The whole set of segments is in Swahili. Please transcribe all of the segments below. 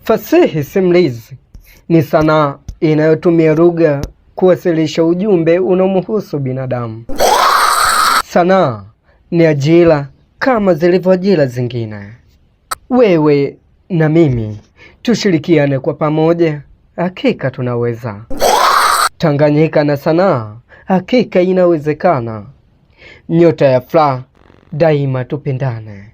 Fasihi simulizi ni sanaa inayotumia lugha kuwasilisha ujumbe unaomhusu binadamu. Sanaa ni ajira kama zilivyo ajira zingine. Wewe na mimi tushirikiane kwa pamoja, hakika tunaweza. Tanganyika na sanaa, hakika inawezekana. Nyota ya Furaha, daima tupendane.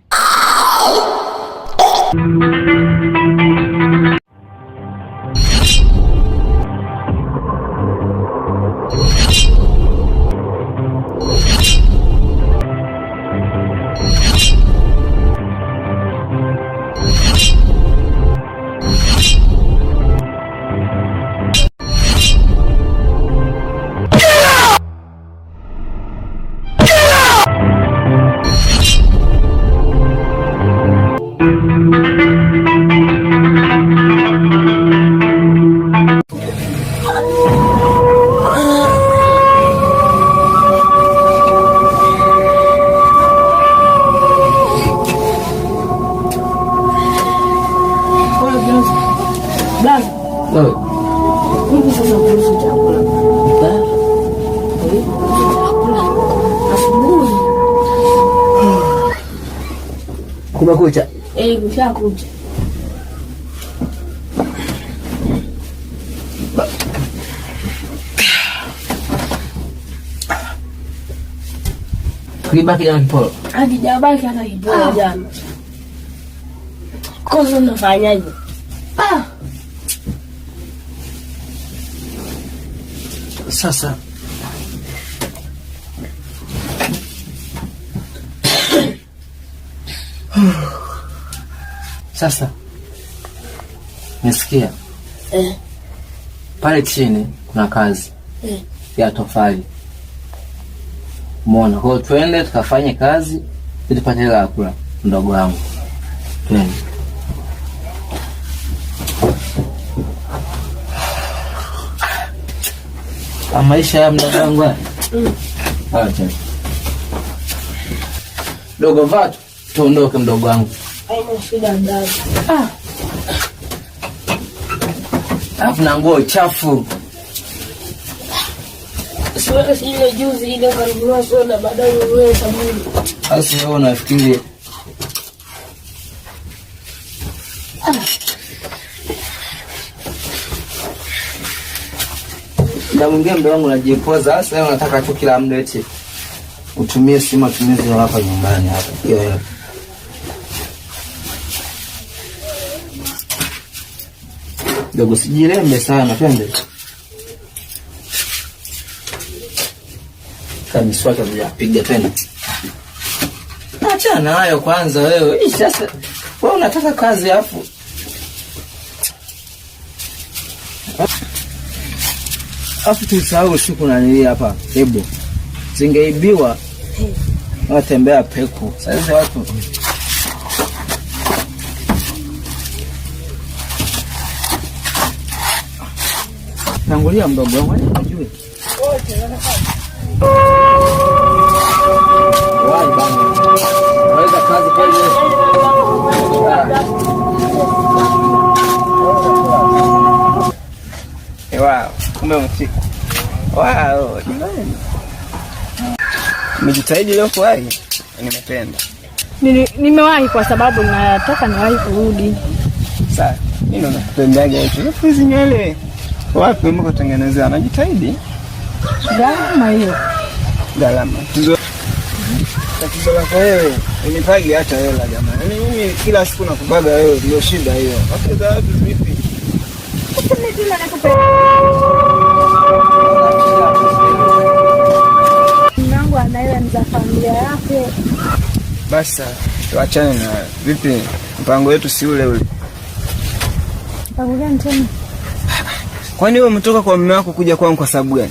Kumekucha? Kushakucha. Kulibaki jana kiporo? Hakijabaki hata kiporo jana. Kozi unafanyaje? Sasa sasa nisikia pale chini kuna kazi ya tofali. Muona, kwa twende tukafanye kazi ili tupate hela ya kula, mdogo wangu. Twende. Maisha ya mdogo wangu. Acha. Dogo vatu, tuondoke mdogo wangu. Haina shida ndani. Alafu na nguo chafu. Sio ile juzi ile kanunua soda baadaye wewe sabuni. Sasa wewe unafikiri na mwingine mdogo wangu unajipoza. Sasa wewe unataka tu kila muda eti utumie simu, matumizi hapa nyumbani hapa. Hiyo dogo, sijilembe sana, twende. Kama swaka mjapiga twende. Acha nayo kwanza wewe. Sasa wewe unataka kazi afu. Afu tusahau siku nani hapa. Hebu zingeibiwa. Watembea peku. Sasa watu nangulia mdogo wangu unajua. Wote wanafanya. Wai bana. Waweza kazi pale. Wow, kumbe mtiki. Wow, jamani. Nimejitahidi leo kwa hii. Nimependa. Nimewahi kwa sababu nataka niwahi kurudi. Sasa, mimi ndo nakupendaga hicho. Hizi nywele. Wapi mko tengenezea? Najitahidi. Gharama hiyo. Gharama. Tatizo lako wewe, unipagi hata hela jamani. Mimi kila siku nakubaga wewe, ndio shida hiyo. Hapo za watu vipi? Mwanangu anaenda za familia yake. Basi tuachane na vipi? Mpango wetu si ule ule. Mpango gani tena? Kwani wewe umetoka kwa mume wako kuja kwangu kwa sababu gani?